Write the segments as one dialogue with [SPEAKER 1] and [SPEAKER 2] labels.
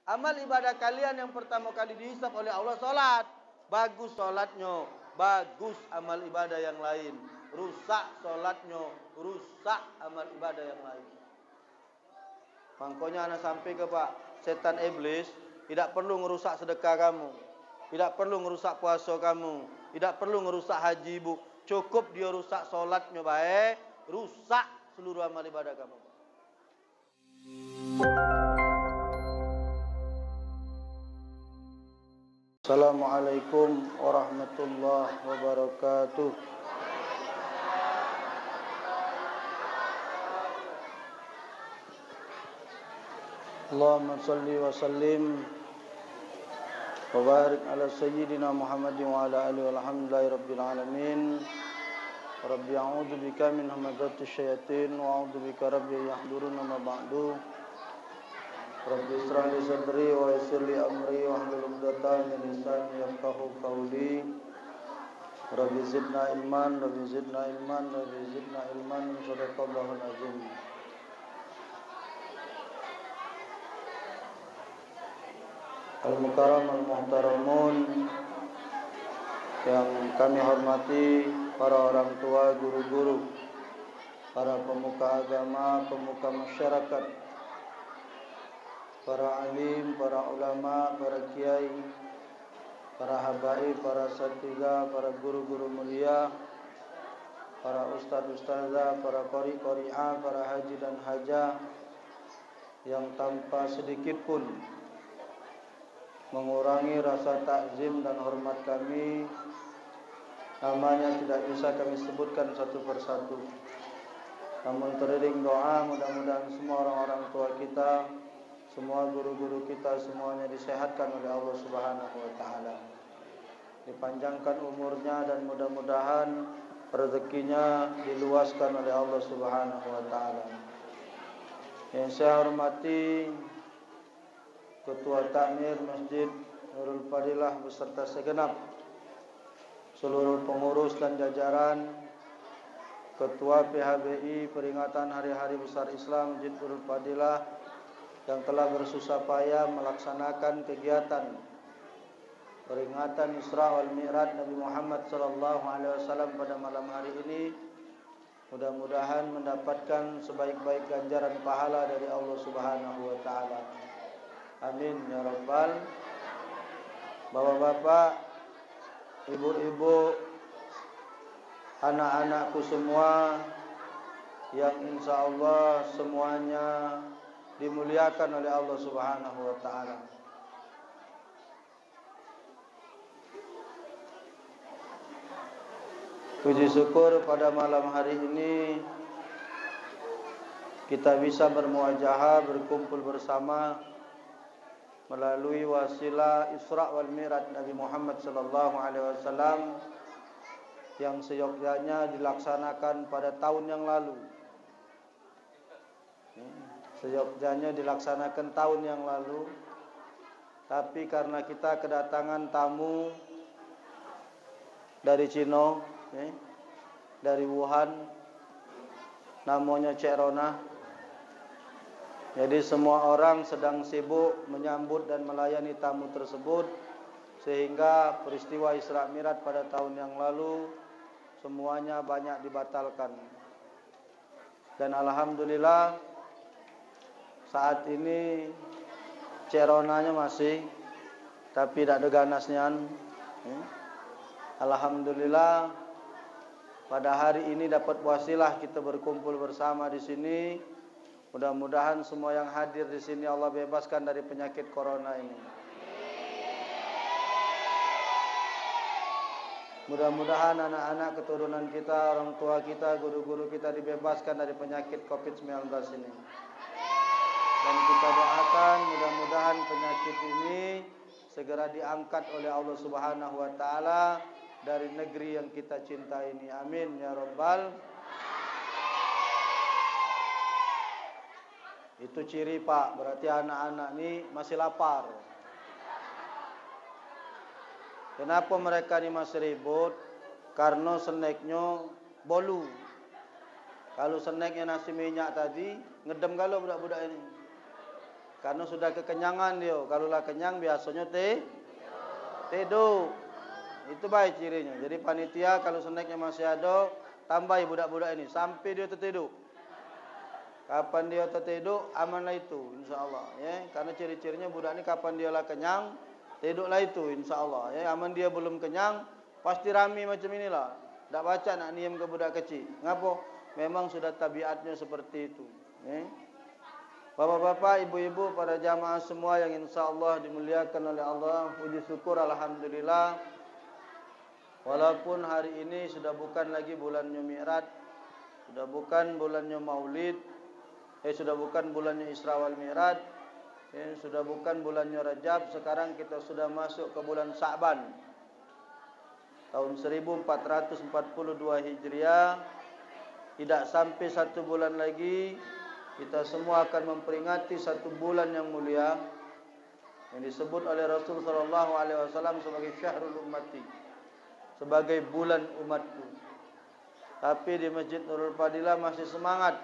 [SPEAKER 1] Amal ibadah kalian yang pertama kali dihisab oleh Allah salat. Bagus salatnya, bagus amal ibadah yang lain. Rusak salatnya, rusak amal ibadah yang lain. Makanya anak sampai ke Pak, setan iblis tidak perlu ngerusak sedekah kamu, tidak perlu ngerusak puasa kamu, tidak perlu ngerusak haji ibu. Cukup dia rusak salatnya baik, rusak seluruh amal ibadah kamu. Assalamualaikum warahmatullahi wabarakatuh. Allahumma salli wa sallim wa barik ala sayyidina Muhammadin wa ala alihi walhamdulillahi rabbil alamin. Rabbi a'udzu bika min hamazati syayatin wa a'udzu bika rabbi yahduruna ma ba'du. Rabbi israh li sadri wa yassir li amri wa hlul 'uqdatam min lisani yafqahu qawli. Rabbi zidna ilman, Rabbi zidna ilman, Rabbi zidna ilman. Shadaqallahul azim. Al-Mukarram al-Muhtaramun yang kami hormati, para orang tua, guru-guru, para pemuka agama, pemuka masyarakat, para alim, para ulama, para kiai, para habaib, para satiga, para guru-guru mulia, para ustaz-ustazah, para qori-qori'ah, para haji dan hajah yang tanpa sedikit pun mengurangi rasa takzim dan hormat kami. Namanya tidak bisa kami sebutkan satu persatu. Namun teriring doa, mudah-mudahan semua orang-orang tua kita, semua guru-guru kita semuanya disehatkan oleh Allah Subhanahu wa taala. Dipanjangkan umurnya dan mudah-mudahan rezekinya diluaskan oleh Allah Subhanahu wa taala. Yang saya hormati Ketua Takmir Masjid Nurul Fadilah beserta segenap seluruh pengurus dan jajaran, Ketua PHBI peringatan Hari-Hari Besar Islam Masjid Nurul Fadilah yang telah bersusah payah melaksanakan kegiatan peringatan Isra wal Mi'raj Nabi Muhammad SAW pada malam hari ini. Mudah-mudahan mendapatkan sebaik-baik ganjaran pahala dari Allah Subhanahu wa taala. Amin ya rabbal. Bapak-bapak, ibu-ibu, anak-anakku semua yang insya Allah semuanya dimuliakan oleh Allah Subhanahu wa taala. Puji syukur pada malam hari ini kita bisa bermuajahah, berkumpul bersama melalui wasilah Isra wal Mi'raj Nabi Muhammad sallallahu alaihi wasallam yang seyogyanya dilaksanakan pada tahun yang lalu. Seyogyanya dilaksanakan tahun yang lalu, tapi karena kita kedatangan tamu dari Cina, dari Wuhan, namanya Cik Rona. Jadi semua orang sedang sibuk menyambut dan melayani tamu tersebut, sehingga peristiwa Isra Mi'raj pada tahun yang lalu semuanya banyak dibatalkan. Dan alhamdulillah saat ini ceronanya masih, tapi tidak ada ganasnya. Alhamdulillah pada hari ini dapat wasilah kita berkumpul bersama di sini. Mudah-mudahan semua yang hadir di sini Allah bebaskan dari penyakit corona ini. Mudah-mudahan anak-anak keturunan kita, orang tua kita, guru-guru kita dibebaskan dari penyakit COVID-19 ini. Dan kita doakan mudah-mudahan penyakit ini segera diangkat oleh Allah Subhanahu wa taala dari negeri yang kita cintai ini. Amin ya rabbal. Itu ciri Pak, berarti anak-anak ini masih lapar. Kenapa mereka ini masih ribut? Karena snacknya bolu. Kalau snacknya nasi minyak tadi, ngedem kalau budak-budak ini. Karena sudah kekenyangan dia. Kalau lah kenyang biasanya tidur. Itu baik cirinya. Jadi panitia kalau snacknya masih ada, tambahi budak-budak ini sampai dia tertidur. Kapan dia tertidur, amanlah itu, insyaAllah. Ya, karena ciri-cirinya budak ini kapan dia lah kenyang, tidurlah itu, insyaAllah. Ya, aman dia belum kenyang, pasti rami macam inilah. Tak baca nak niam ke budak kecil. Ngapa? Memang sudah tabiatnya seperti itu. Ya. Bapak-bapak, ibu-ibu, para jamaah semua yang insyaAllah dimuliakan oleh Allah, puji syukur alhamdulillah. Walaupun hari ini sudah bukan lagi bulannya Mi'raj, sudah bukan bulannya Maulid, sudah bukan bulannya Isra wal Mi'raj, sudah bukan bulannya Rajab. Sekarang kita sudah masuk ke bulan Sa'ban, tahun 1442 Hijriah. Tidak sampai 1 bulan lagi, kita semua akan memperingati 1 bulan yang mulia, yang disebut oleh Rasul SAW sebagai Syahrul Ummati, sebagai bulan umatku. Tapi di Masjid Nurul Fadilah masih semangat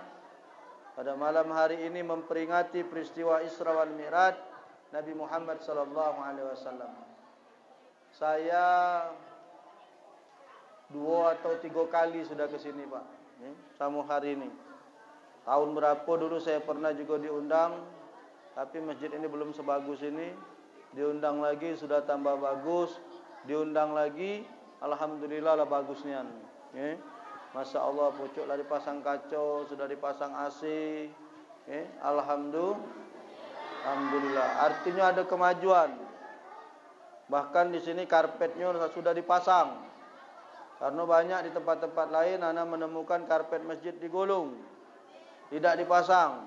[SPEAKER 1] pada malam hari ini memperingati peristiwa Isra wal Mi'raj Nabi Muhammad SAW. Saya 2 atau 3 kali sudah ke sini, Pak. Sama hari ini. Tahun berapa dulu saya pernah juga diundang, tapi masjid ini belum sebagus ini. Diundang lagi sudah tambah bagus, diundang lagi, alhamdulillah lah bagusnya. Masya Allah, pucuk lah dipasang kacau, sudah dipasang AC. Alhamdulillah. Artinya ada kemajuan. Bahkan di sini karpetnya sudah dipasang. Karena banyak di tempat-tempat lain anak menemukan karpet masjid digulung, tidak dipasang,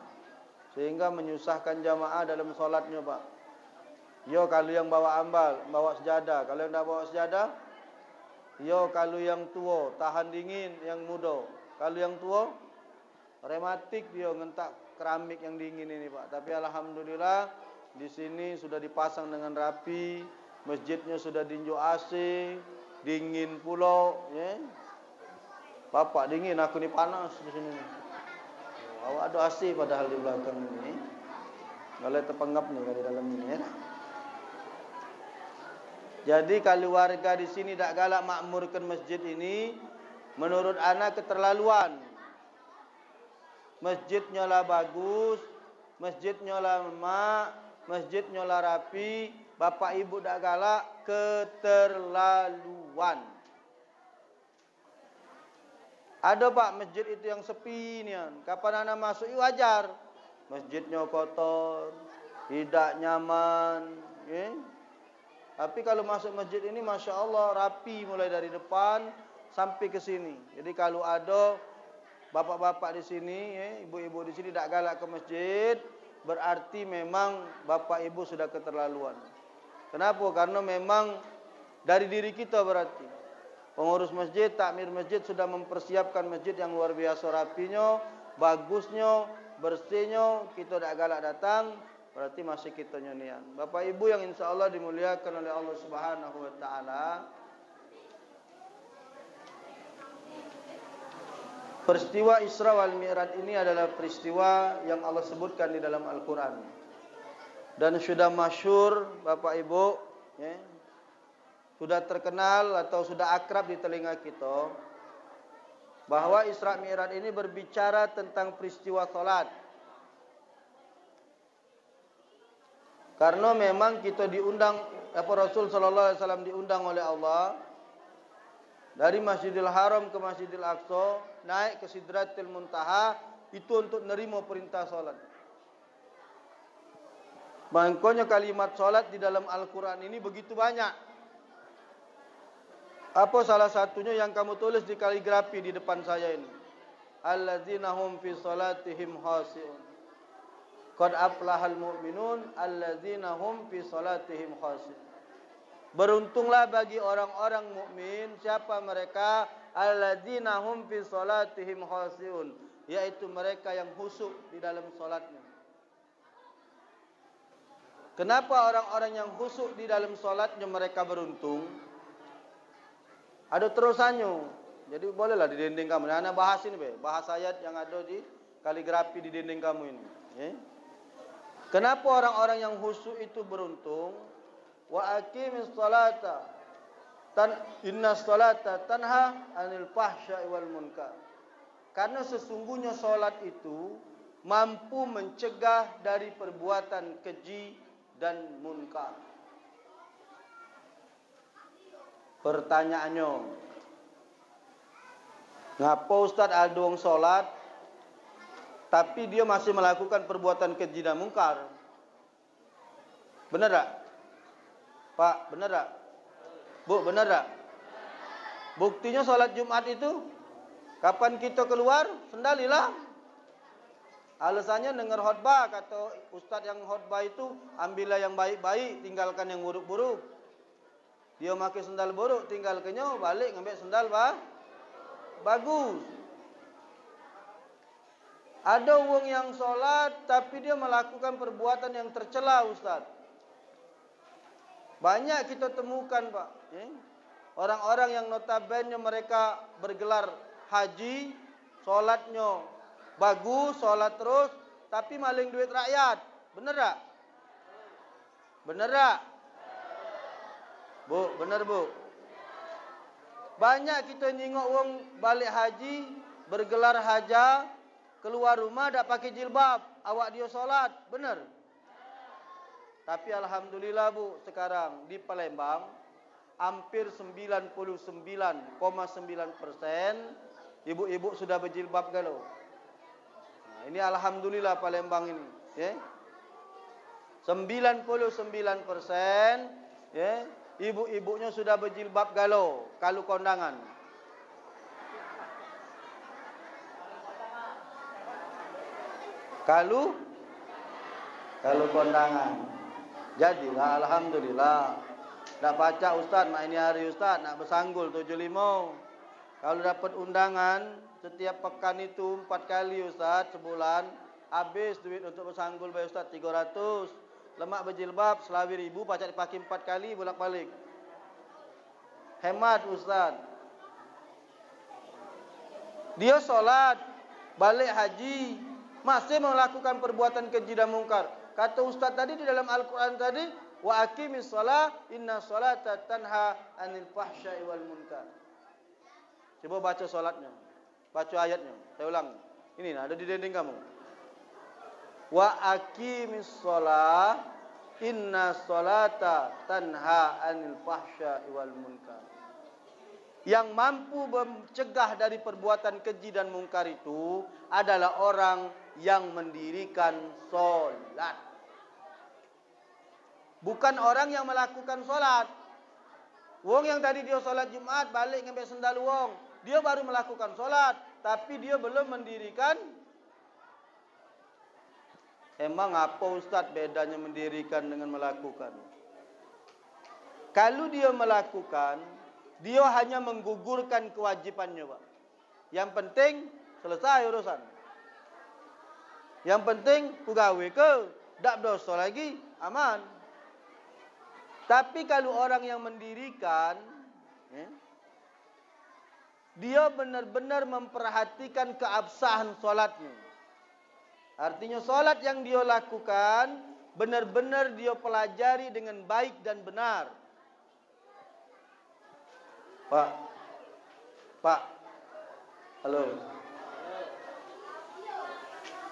[SPEAKER 1] sehingga menyusahkan jamaah dalam solatnya, Pak. Yo kalau yang bawa ambal, bawa sejadah. Kalau yang tidak bawa sejadah, yo kalau yang tua tahan dingin, yang muda. Kalau yang tua rematik dia ngentak keramik yang dingin ini, Pak. Tapi alhamdulillah di sini sudah dipasang dengan rapi, masjidnya sudah dinjuk AC, dingin pulau, ya. Bapak dingin, aku ni panas di sini. Awak ada AC padahal di belakang ini. Kalau terpenggap nih di dalam ini, ya. Jadi kalau warga di sini tak galak makmurkan masjid ini, menurut anak keterlaluan. Masjidnya lah bagus, masjidnya lah mak, masjidnya lah rapi, bapak ibu tak galak, keterlaluan. Ada, Pak, masjid itu yang sepi ni kan. Kapan anak masuk wajar. Masjidnya kotor, tidak nyaman, ya. Tapi kalau masuk masjid ini Masya Allah rapi mulai dari depan sampai ke sini. Jadi kalau ada bapak-bapak di sini, ya, ibu-ibu di sini tak galak ke masjid, berarti memang bapak ibu sudah keterlaluan. Kenapa? Karena memang dari diri kita berarti. Pengurus masjid, takmir masjid sudah mempersiapkan masjid yang luar biasa rapinya, bagusnya, bersihnya. Kita tak galak datang, berarti masih kita nyonian. Bapak ibu yang insya Allah dimuliakan oleh Allah Subhanahu Wa Taala. Peristiwa Isra wal Mi'raj ini adalah peristiwa yang Allah sebutkan di dalam Al-Quran. Dan sudah masyhur, Bapak Ibu, ya, sudah terkenal atau sudah akrab di telinga kita, bahwa Isra Mi'raj ini berbicara tentang peristiwa salat. Karena memang kita diundang, Rasul sallallahu alaihi wasallam diundang oleh Allah dari Masjidil Haram ke Masjidil Aqsa, naik ke Sidratul Muntaha, itu untuk nerima perintah salat. Makanya kalimat salat di dalam Al-Quran ini begitu banyak. Apa salah satunya yang kamu tulis di kaligrafi di depan saya ini? Alladzina hum fi salatihim khashi'un. Qad aflahal mu'minun alladzina hum fi salatihim khashi'un. Beruntunglah bagi orang-orang mukmin. Siapa mereka? Alladzina hum fi salatihim khashi'un, yaitu mereka yang khusyuk di dalam salatnya. Kenapa orang-orang yang khusyuk di dalam salatnya mereka beruntung? Ada terusannya. Jadi bolehlah di dinding kamu. Nah, bahas ini, bahas ayat yang ada di kaligrafi di dinding kamu ini. Kenapa orang-orang yang khusyuk itu beruntung? Wa aqimis salata inna salata tanha 'anil fahsya'i wal munkar. Karena sesungguhnya salat itu mampu mencegah dari perbuatan keji dan munkar. Pertanyaannya, ngapa Ustaz ada orang salat tapi dia masih melakukan perbuatan keji dan munkar? Benar tak? Pak, benar tak? Bu, benar tak? Buktinya salat Jumat itu kapan kita keluar, sendal hilang. Alasannya dengar khutbah, kata ustaz yang khutbah itu, ambillah yang baik-baik, tinggalkan yang buruk-buruk. Dia pakai sendal buruk, tinggalkannya, balik ngambil sendal bagus. Ada orang yang solat tapi dia melakukan perbuatan yang tercela, ustaz. Banyak kita temukan, Pak. Orang-orang yang notabene mereka bergelar haji, solatnya bagus, solat terus, tapi maling duit rakyat. Bener tak? Bener tak? Bu, bener bu. Banyak kita nyingok wong balik haji, bergelar haja, keluar rumah tak pakai jilbab, awak dia solat, bener. Tapi alhamdulillah bu, sekarang di Palembang hampir 99,9% ibu-ibu sudah berjilbab galau. Nah, ini alhamdulillah Palembang ini, ya. 99%, ya, ibu-ibunya sudah berjilbab galau kalau kondangan. Kalau kondangan. Jadilah alhamdulillah. Tak baca ustaz, mak ini hari ustaz nak bersanggul 75. Kalau dapat undangan setiap pekan itu 4 kali ustaz sebulan, habis duit untuk bersanggul bayar ustaz 300. Lemak berjilbab selawir ribu, pacak dipakai 4 kali bolak-balik. Hemat ustaz. Dia solat, balik haji, masih melakukan perbuatan keji dan mungkar. Kata ustaz tadi di dalam Al-Quran tadi, wa aqimis shalah inna salata tanha 'anil fahsya'i wal munkar. Coba baca solatnya, baca ayatnya. Saya ulang. Ini ada di dinding kamu. Wa aqimis shalah inna salata tanha 'anil fahsya'i wal munkar. Yang mampu mencegah dari perbuatan keji dan mungkar itu adalah orang yang mendirikan solat. Bukan orang yang melakukan solat. Wong yang tadi dia solat Jumat balik ngambil sendal wong, dia baru melakukan solat, tapi dia belum mendirikan. Emang apa ustaz bedanya mendirikan dengan melakukan? Kalau dia melakukan, dia hanya menggugurkan kewajibannya, Pak. Yang penting selesai urusan. Yang penting pegawai ke, tak berdosa lagi, aman. Tapi kalau orang yang mendirikan, dia benar-benar memperhatikan keabsahan solatnya. Artinya solat yang dia lakukan benar-benar dia pelajari dengan baik dan benar. Pak, halo.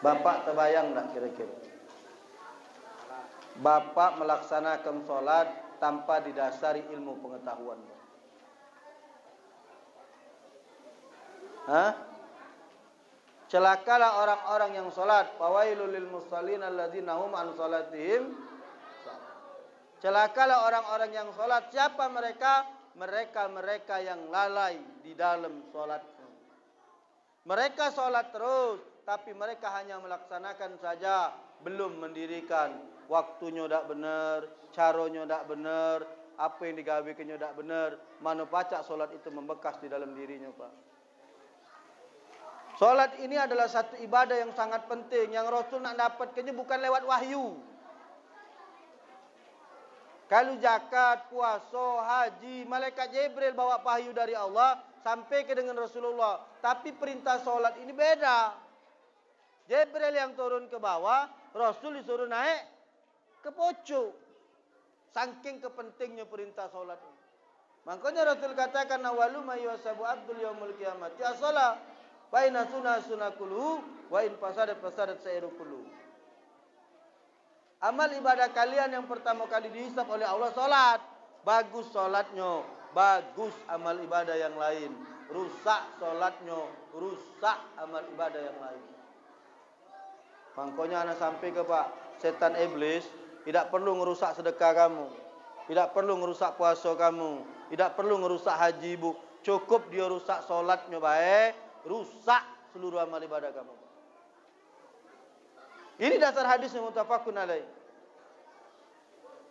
[SPEAKER 1] Bapak terbayang tak kira-kira? Bapak melaksanakan solat tanpa didasari ilmu pengetahuan. Celakalah orang-orang yang solat. Fawailul lil musallin alladzina hum an salatihim. Celakalah orang-orang yang solat. Siapa mereka? Mereka-mereka yang lalai di dalam solatnya. Mereka solat terus, tapi mereka hanya melaksanakan saja, belum mendirikan. Waktunya tak benar, caranya tak benar, apa yang digawikannya tak benar. Mana pacak solat itu membekas di dalam dirinya, Pak. Solat ini adalah satu ibadah yang sangat penting, yang Rasul nak dapatkannya bukan lewat wahyu. Kalau zakat, puasa, haji, malaikat Jibril bawa wahyu dari Allah sampai ke dengan Rasulullah. Tapi perintah solat ini beda. Jibril yang turun ke bawah, Rasul disuruh naik ke pocok. Saking kepentingnya perintah solat ini. Makanya Rasul katakan awalu ma yusabu abdul yaumul qiyamah. Ya salat wa inna sunna kullu wa in fasadat sa'iru kullu. Amal ibadah kalian yang pertama kali dihisab oleh Allah salat. Bagus salatnya, bagus amal ibadah yang lain. Rusak salatnya, rusak amal ibadah yang lain. Makanya anak sampai ke Pak, setan iblis tidak perlu merusak sedekah kamu, tidak perlu merusak puasa kamu, tidak perlu merusak haji ibu. Cukup dia rusak solatnya baik, rusak seluruh amal ibadah kamu. Ini dasar hadisnya muttafaqun alaih.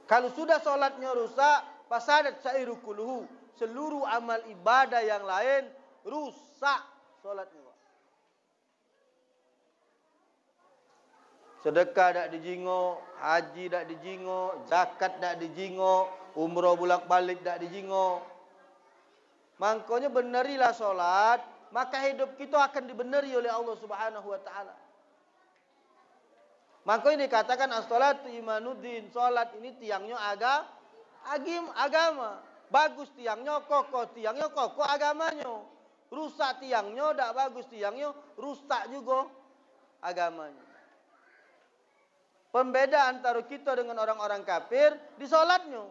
[SPEAKER 1] Kalau sudah solatnya rusak, fasadat sa'iru kulluhu, seluruh amal ibadah yang lain rusak solatnya. Sedekah tak dijingo, haji tak dijingo, zakat tak dijingo, umrah bolak-balik tak dijingo. Makanya benerilah solat, maka hidup kita akan dibeneri oleh Allah Subhanahu wa taala. Makanya dikatakan as-salatu imanuddin, solat ini tiangnya agama. Bagus tiangnya, kokoh tiangnya, kokoh agamanya. Rusak tiangnya, tak bagus tiangnya, rusak juga agamanya. Pembeda antara kita dengan orang-orang kafir di solatnya.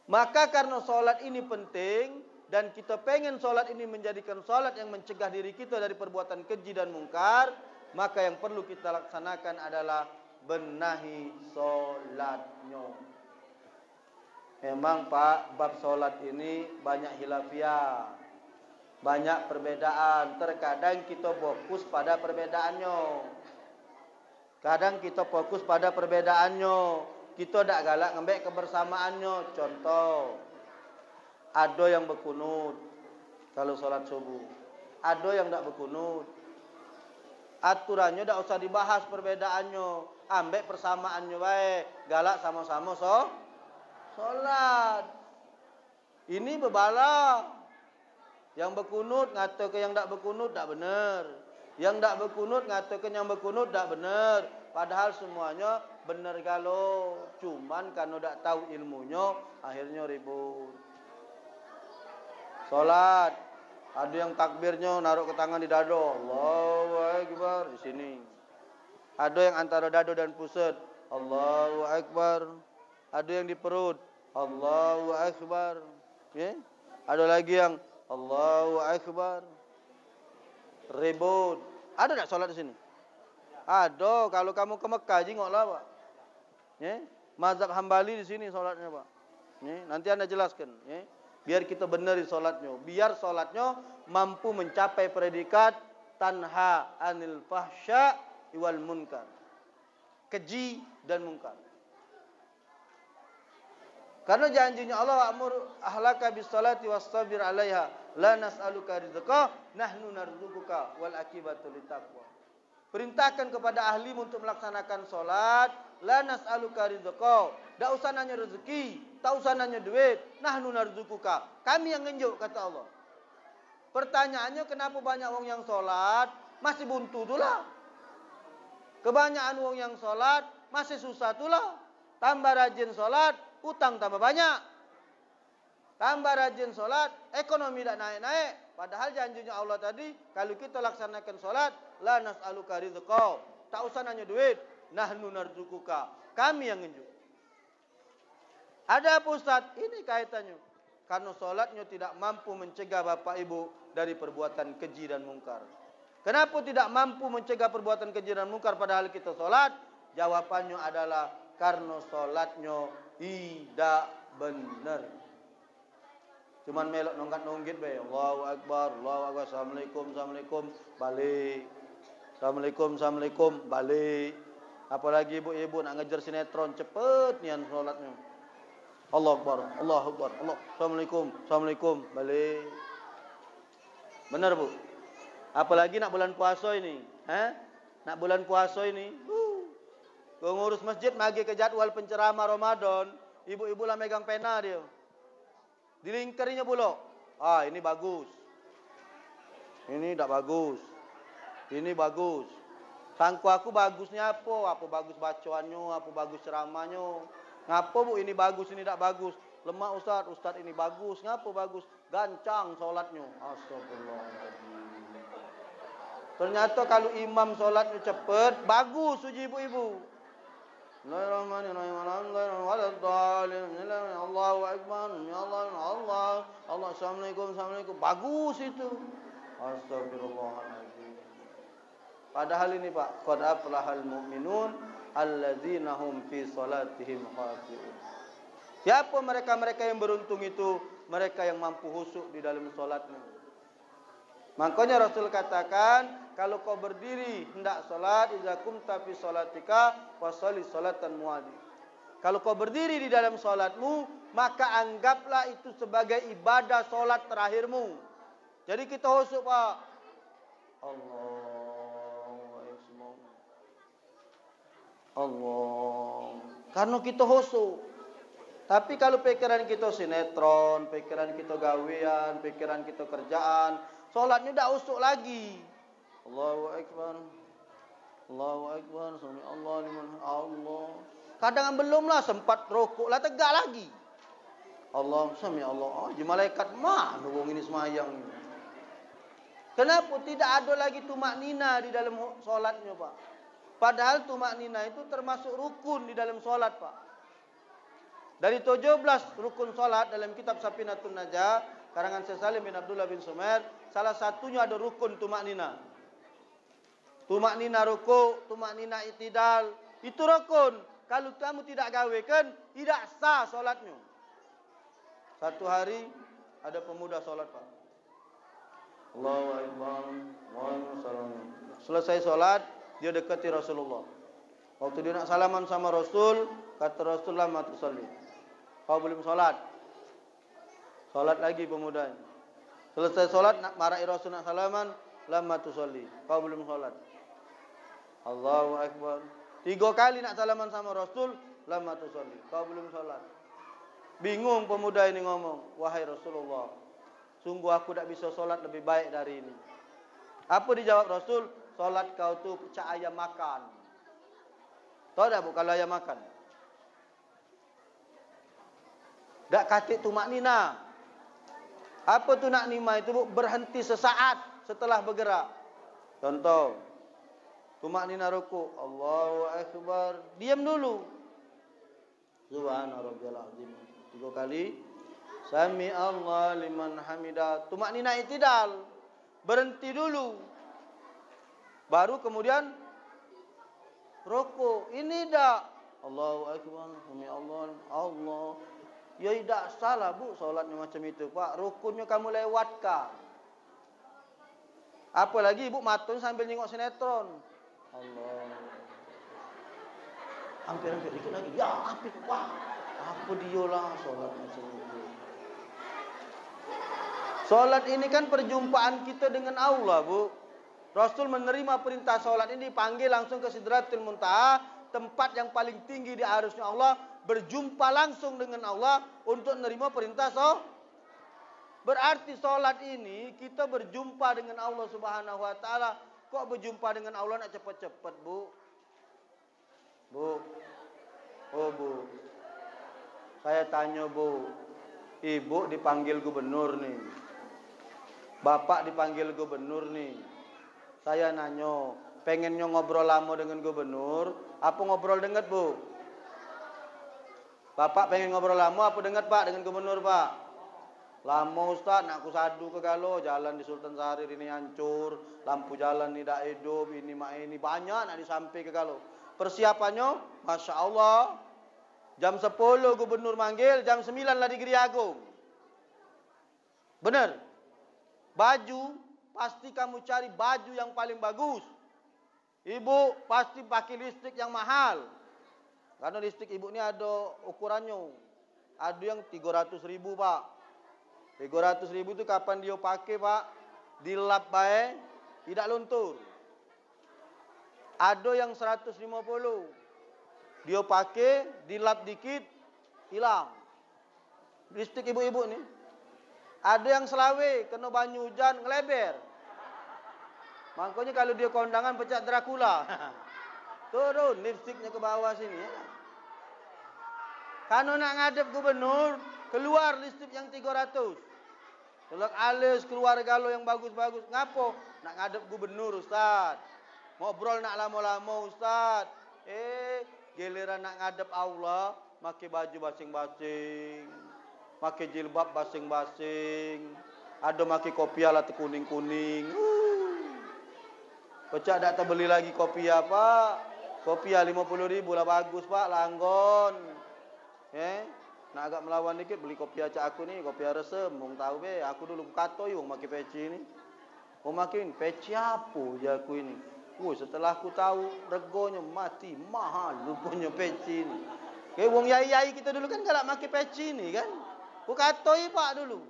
[SPEAKER 1] Maka karena solat ini penting dan kita pengen solat ini menjadikan solat yang mencegah diri kita dari perbuatan keji dan mungkar, maka yang perlu kita laksanakan adalah benahi solatnya. Memang Pak, bab solat ini banyak hilafiah, banyak perbedaan. Terkadang kita fokus pada perbedaannya. Kadang kita fokus pada perbedaannya. Kita tak galak ngambil kebersamaannya. Contoh, ada yang berkunut kalau solat subuh, ada yang tak berkunut. Aturannya tak usah dibahas perbedaannya, ambil persamaannya baik. Galak sama-sama solat. Ini berbala. Yang berkunut ngatakan yang tak berkunut tak benar. Yang tak berkunut ngatakan yang berkunut tak benar. Padahal semuanya benar galau. Cuman karena tak tahu ilmunya, akhirnya ribut. Solat, ada yang takbirnya naruh ke tangan di dada, Allahu Akbar, di sini. Ada yang antara dada dan pusat, Allahu Akbar. Ada yang di perut, Allahu Akbar. Okay? Ada lagi yang Allahu Akbar. Ribut. Ada tak solat di sini? Ada. Kalau kamu ke Mekah, jingoklah Pak. Mazhab Hambali di sini solatnya Pak. Nanti anda jelaskan. Biar kita benar di solatnya. Biar solatnya mampu mencapai predikat tanha anil fahsya wal munkar. Keji dan munkar. Karena janjinya Allah, amur ahlaka bis salati wastabir 'alaiha la nas'aluka rizqa nahnu narzuquka wal akibatu litaqwa. Perintahkan kepada ahlimu untuk melaksanakan salat, la nas'aluka rizqa. Tak usah nanya rezeki, tak usah nanya duit, nahnu narzuquka. Kami yang ngenjuk kata Allah. Pertanyaannya kenapa banyak orang yang salat masih buntu itulah. Kebanyakan orang yang salat masih susah itulah. Tambah rajin salat, utang tambah banyak. Tambah rajin solat, ekonomi tak naik-naik. Padahal janjinya Allah tadi, kalau kita laksanakan solat, la nas'aluka rizqa. Tak usah nanya duit, nahnu narzuquka. Kami yang ngenjuk. Ada apa Ustaz? Ini kaitannya. Karena solatnya tidak mampu mencegah bapak ibu dari perbuatan keji dan mungkar. Kenapa tidak mampu mencegah perbuatan keji dan mungkar padahal kita solat? Jawabannya adalah karena solatnya tidak benar. Cuman melok nongkat-nonggit be. Allahu Akbar, Allahu Akbar, Assalamualaikum, balik. Assalamualaikum, balik. Apalagi ibu-ibu nak ngejar sinetron, cepet nian solatnya. Allahu Akbar, Allahu Akbar, Assalamualaikum, balik. Benar Bu? Apalagi nak bulan puasa ini. Nak bulan puasa ini. Pengurus masjid magi ke jadwal penceramah Ramadan. Ibu-ibu lah megang pena dia. Dilingkarinya pula. Ini bagus. Ini tak bagus. Ini bagus. Sangku aku bagusnya apa? Apa bagus bacaannya, apa bagus ceramahnya. Ngapa bu ini bagus, ini tidak bagus? Lemah Ustaz ini bagus. Ngapa bagus? Gancang solatnya. Astagfirullahaladzim. Ternyata kalau imam solatnya cepat, bagus uji ibu-ibu. Allahu Akbar, Allah, Assalamualaikum, bagus itu. Astagfirullahaladzim. Padahal ini Pak, qad aflahal mu'minun alladzina hum fi salatihim khashi'un. Siapa mereka-mereka yang beruntung itu? Mereka yang mampu khusyuk di dalam salatnya. Makanya Rasul katakan, kalau kau berdiri hendak salat, idza kumta fi salatika fasholli salatan muaddi. Kalau kau berdiri di dalam salatmu, maka anggaplah itu sebagai ibadah salat terakhirmu. Jadi kita khusyuk Pak. Allah. Karena kita khusyuk. Tapi kalau pikiran kita sinetron, pikiran kita gawean, pikiran kita kerjaan, solatnya tidak khusyuk lagi. Allahu Akbar. Allahu Akbar. Sami Allah liman Allah. Kadang belumlah sempat rukuk lah tegak lagi. Allah sami Allah. Oh, malaikat mana wong ini semayang. Kenapa tidak ada lagi tumak nina di dalam solatnya Pak? Padahal tumak nina itu termasuk rukun di dalam solat Pak. Dari 17 rukun solat dalam kitab Safinatun Najah karangan Syekh Salim bin Abdullah bin Sumair, salah satunya ada rukun tumak nina. Tumak nina ruku, tumak nina i'tidal, itu rukun. Kalau kamu tidak gawekan, tidak sah solatnya. Satu hari ada pemuda solat Pak. Allahu Akbar, selesai solat, dia dekati Rasulullah. Waktu dia nak salaman sama Rasul, kata Rasulullah matu salli. Kau belum solat. Solat lagi pemuda. Selesai solat nak marahi Rasul nak salaman, lama tu salli. Kau belum solat. Allahu Akbar. 3 kali nak salaman sama Rasul, lama tu salli. Kau belum solat. Bingung pemuda ini ngomong, wahai Rasulullah, sungguh aku tak bisa solat lebih baik dari ini. Apa dijawab Rasul? Solat kau tu pecah ayam makan. Tahu tak bu kalau ayam makan? Tak katik tumak nina. Apa tu nak nima itu bu? Berhenti sesaat setelah bergerak. Contoh, tumak nina ruku, Allahu Akbar, diam dulu. Subhana rabbiyal azim. 3 kali. Sami Allah liman hamidah. Tumak nina i'tidal. Berhenti dulu. Baru kemudian ruku. Ini dah Allahu Akbar, sami Allah, Allah. Ya tidak salah bu solatnya macam itu Pak. Rukunnya kamu lewatkan. Apalagi ibu matun sambil nengok sinetron. Allah. Hampir dikit lagi. Ya apik Pak. Apa dia lah solat macam itu. Solat ini kan perjumpaan kita dengan Allah bu. Rasul menerima perintah solat ini dipanggil langsung ke Sidratul Muntaha, tempat yang paling tinggi di arusnya Allah, berjumpa langsung dengan Allah untuk menerima perintah solat. Berarti solat ini kita berjumpa dengan Allah Subhanahu Wa Taala. Kok berjumpa dengan Allah nak cepat-cepat bu? Bu, oh bu, saya tanya bu, ibu dipanggil gubernur nih, bapak dipanggil gubernur nih. Saya nanya, pengennya ngobrol lama dengan gubernur, apa ngobrol dengat bu? Bapak pengen ngobrol lama, apa dengat pak dengan gubernur pak? Lama Ustaz, nak aku sadu ke Galo, jalan di Sultan Syahrir ini hancur, lampu jalan ni tak hidup, ini mak ini banyak nak disampai ke Galo. Persiapannya, Masya Allah, jam 10 gubernur manggil, jam 9 lah di Giri Agung. Benar? Baju, pasti kamu cari baju yang paling bagus. Ibu pasti pakai listrik yang mahal. Karena listrik ibu ini ada ukurannya. Ada yang 300.000 pak. 300.000 itu kapan dia pakai pak? Dilap baik, tidak luntur. Ada yang 150. Dia pakai, dilap dikit, hilang. Listrik ibu-ibu ni. Ada yang selawe, kena banyu hujan, ngeleber. Makanya kalau dia kondangan pecat Dracula. Turun lipstiknya ke bawah sini ya. Kalau nak ngadep gubernur, keluar lipstik yang 300. Telak alis keluar galo yang bagus-bagus. Ngapo? Nak ngadep gubernur Ustaz. Ngobrol nak lama-lama Ustaz. Giliran nak ngadep Allah, pakai baju basing-basing. Pakai jilbab basing-basing. Ada pakai kopiah lah kuning-kuning. Pecah tak terbeli lagi kopiah Pak. Kopiah 50.000 lah bagus Pak, langgon. Nak agak melawan dikit beli kopiah cak aku ni, kopiah resem. Mung tahu be, aku dulu katoi wong pakai peci ni. Wong makin peci apa je aku ini. Setelah aku tahu regonya mati mahal rupanya peci ni. Wong yai-yai kita dulu kan galak pakai peci ni kan. Aku katoi Pak dulu.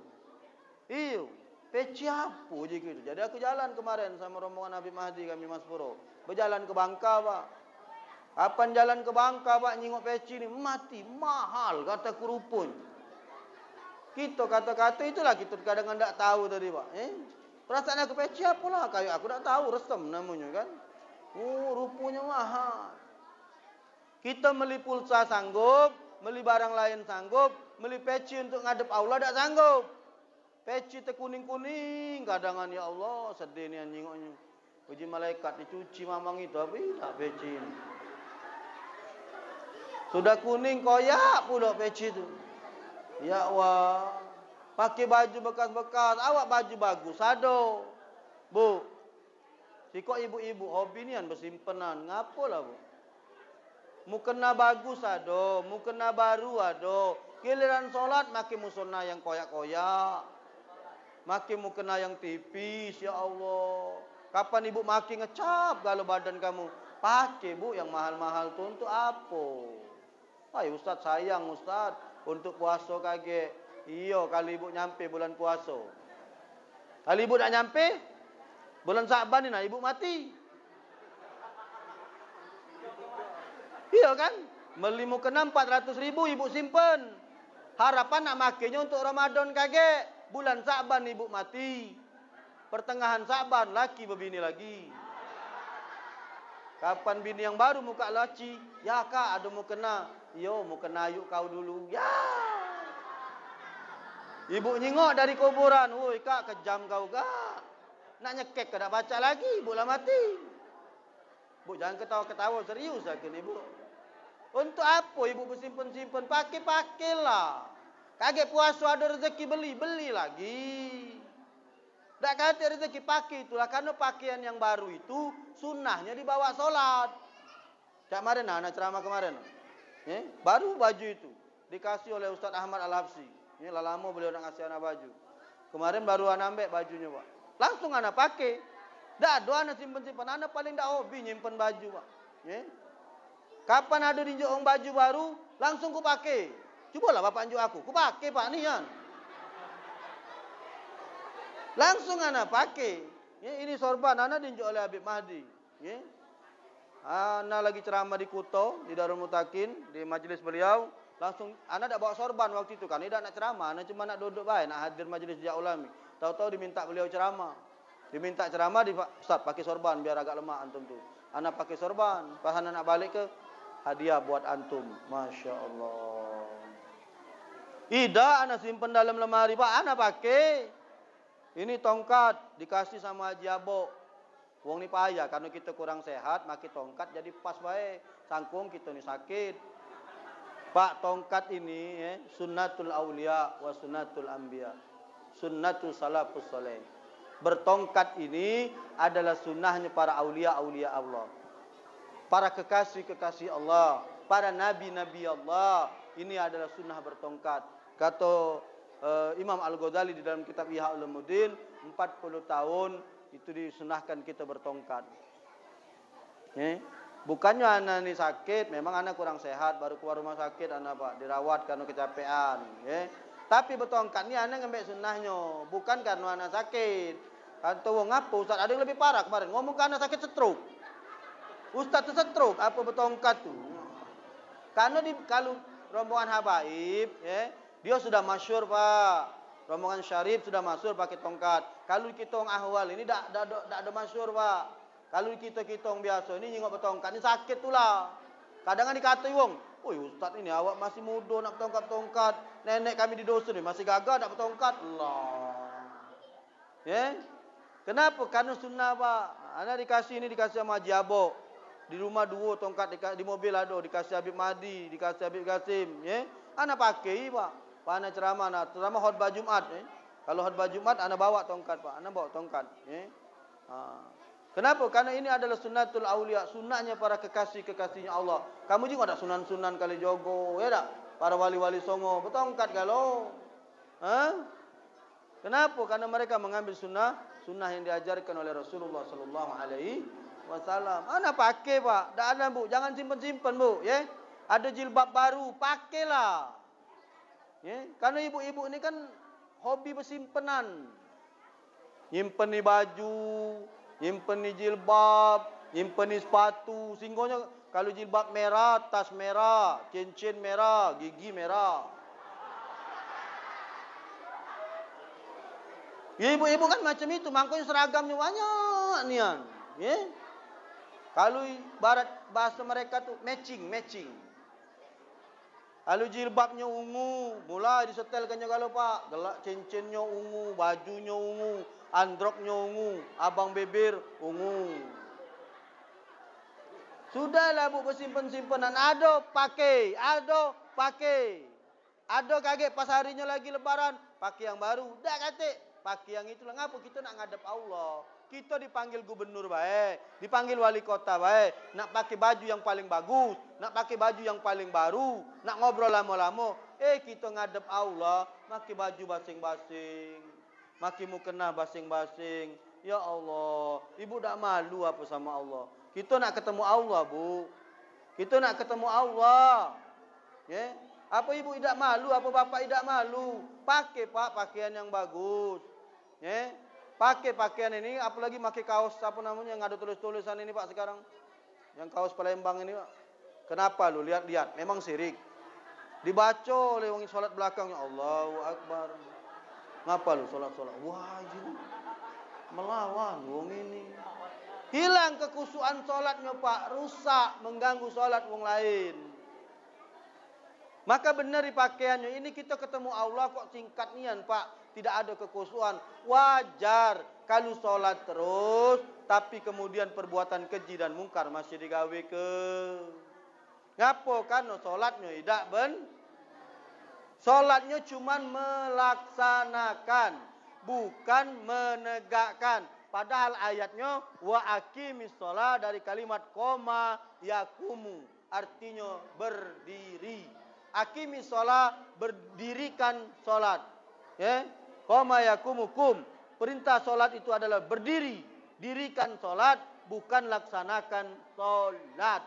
[SPEAKER 1] Iyo, peci apa je gitu. Jadi aku jalan kemarin sama rombongan Habib Mahdi kami Mas Puro. Berjalan ke Bangka Pak. Kapan jalan ke Bangka Pak nyingok peci ni mati mahal kata kurupun. Kita kata-kata itulah kita kadang tak tahu tadi Pak. Perasaan aku peci apalah kayu aku tak tahu resem namanya kan. Rupanya mahal. Kita beli pulsa sanggup, beli barang lain sanggup, beli peci untuk ngadep Allah tak sanggup. Peci kuning-kuning kadangan ya Allah sedih ni nyingoknya. Uji malaikat dicuci mamang itu tapi tak peci ni. Sudah kuning koyak pula peci tu. Ya Allah. Pakai baju bekas-bekas. Awak baju bagus. Ado. Bu. Sikok ibu-ibu. Hobi ni kan bersimpenan. Ngapalah bu. Mukena bagus ado. Mukena baru ado. Giliran solat makin musona yang koyak-koyak. Makin mukena yang tipis. Ya Allah. Kapan ibu makin ngecap kalau badan kamu. Pakai bu yang mahal-mahal tu untuk apa? Ustaz sayang Ustaz untuk puasa kaget. Iyo kalau ibu nyampe bulan puasa. Kalau ibu tak nyampe bulan Sa'ban ni nak ibu mati. Iya kan? Beli mukena 400.000 ibu simpen. Harapan nak makainya untuk Ramadan kaget. Bulan Sa'ban ibu mati. Pertengahan Sa'ban laki berbini lagi. Kapan bini yang baru muka laci? Ya kak ada mukena. Yo mukena yuk kau dulu. Ya. Ibu nyingok dari kuburan. Woi kak kejam kau kak. Nak nyekek ke tak baca lagi. Ibu lah mati. Bu jangan ketawa-ketawa serius akan ibu. Untuk apa ibu bersimpan-simpan? Pakai-pakailah. Kaget puasa ada rezeki beli lagi. Tak kata rezeki pakai itulah karena pakaian yang baru itu sunnahnya dibawa solat. Cak kemarin anak ceramah kemarin. Baru baju itu dikasih oleh Ustaz Ahmad Al-Habsi. Ini lama beliau nak kasih anak baju. Kemarin baru anak ambil bajunya Pak. Langsung anak pakai. Dah ada anak simpen-simpen. Anak paling tak hobi nyimpen baju Pak. Kapan ada dinjuk baju baru langsung ku pakai. Cubalah bapak anjuk aku. Ku pakai Pak ni kan. Langsung anak pakai. Ini sorban anak dinjuk oleh Habib Mahdi. Anak lagi ceramah di Kuto, di Darul Mutakin, di majlis beliau. Langsung anak tak bawa sorban waktu itu kan. Dia nak ceramah, anak cuma nak duduk baik, nak hadir majlis Jia Ulami. Tahu-tahu diminta beliau ceramah. Diminta ceramah, Ustaz pakai sorban biar agak lemah antum tu. Anak pakai sorban. Pas anak nak balik ke hadiah buat antum. Masya Allah. Ida anak simpen dalam lemari Pak, anak pakai. Ini tongkat dikasih sama Haji Abo. Wong ni payah karena kita kurang sehat, maki tongkat jadi pas baik. Sangkung kita ni sakit. Pak tongkat ini sunnatul aulia wa sunnatul anbiya. Sunnatul salafus saleh. Bertongkat ini adalah sunnahnya para aulia-aulia Allah. Para kekasih-kekasih Allah, para nabi-nabi Allah. Ini adalah sunnah bertongkat. Kata Imam Al-Ghazali di dalam kitab Ihya Ulumuddin 40 tahun itu disunahkan kita bertongkat. Bukannya anak ni sakit, memang anak kurang sehat baru keluar rumah sakit anak Pak dirawat karena kecapean. Tapi bertongkat ni anak ngambil sunnahnya, bukan karena anak sakit. Kata wong apa Ustaz ada yang lebih parah kemarin ngomong kan anak sakit stroke. Ustaz tu stroke apa bertongkat tu? Karena kalau rombongan habaib dia sudah masyhur Pak. Rombongan Syarif sudah masyhur pakai tongkat. Kalau kita orang ahwal ini tak ada masyhur, Pak. Kalau kita orang biasa ini nyingok bertongkat ini sakit tulah. Kadang-kadang dikata wong, "Oi, ustaz ini awak masih muda nak bertongkat-tongkat. Nenek kami di dusun ni masih gagah nak bertongkat." Allah. Ya? Kenapa? Karena sunnah, Pak. Ana dikasih sama Haji Abo. Di rumah 2 tongkat, di mobil ada dikasih Habib Mahdi, dikasih Habib Qasim, ya. Ana pakai, Pak. Pak ana ceramah khutbah Jumat, Kalau khutbah Jumat ana bawa tongkat, Pak. Ana bawa tongkat, Kenapa? Karena ini adalah sunnatul aulia, sunnahnya para kekasih-kekasihnya Allah. Kamu juga ada sunan-sunan kali jogo, ya tak? Para wali-wali songo bertongkat galau. Kenapa? Karena mereka mengambil sunnah yang diajarkan oleh Rasulullah sallallahu alaihi wasallam. Ana pakai, Pak. Tak ada, Bu. Jangan simpan-simpan, Bu, ya. Ada jilbab baru, pakailah. Ya, karena ibu-ibu ini kan hobi bersimpenan. Nyimpen ni baju, nyimpen ni jilbab, nyimpen ni sepatu. Singgonya kalau jilbab merah, tas merah, cincin merah, gigi merah. Ibu-ibu kan macam itu, makanya seragamnya banyak nian. Ya. Kalau bahasa mereka tuh matching. Kalau jilbabnya ungu, mulai disetelkannya kalau, Pak. Gelak cincinnya ungu, bajunya ungu, androknya ungu, abang bibir ungu. Sudahlah, Bu, bersimpan-simpanan. Ada pakai. Ada kaget pas harinya lagi lebaran, pakai yang baru. Dah kata, pakai yang itulah. Ngapa kita nak ngadep Allah? Kita dipanggil gubernur baik, dipanggil wali kota baik, nak pakai baju yang paling bagus, nak pakai baju yang paling baru, nak ngobrol lama-lama. Kita ngadep Allah, pakai baju basing-basing, pakai mukena basing-basing. Ya Allah, ibu tak malu apa sama Allah? Kita nak ketemu Allah, Bu. Kita nak ketemu Allah. Ya, apa ibu tidak malu? Apa bapak tidak malu? Pakai, Pak, pakaian yang bagus. Ya. Pakai pakaian ini, apalagi pakai kaos apa namanya yang ada tulis-tulisan ini, Pak, sekarang. Yang kaos Palembang ini, Pak. Kenapa lu lihat-lihat? Memang syirik. Dibaca oleh orang salat belakangnya, Allahu Akbar. Ngapa lu salat-salat? Wah, ini melawan wong ini. Hilang kekhusyuan salatnya, Pak, rusak, mengganggu salat wong lain. Maka benar di pakaiannya ini kita ketemu Allah kok singkat nian, Pak. Tidak ada kekhusyuan. Wajar kalau sholat terus, tapi kemudian perbuatan keji dan mungkar masih digawe ke. Ngapo? Karena sholatnya tidak sholatnya cuman melaksanakan, bukan menegakkan. Padahal ayatnya wa aqimis sholat dari kalimat koma yakumu, artinya berdiri. Aqimi sholat, berdirikan sholat. Ya, koma yakumukum. Perintah sholat itu adalah berdiri, dirikan sholat, bukan laksanakan sholat.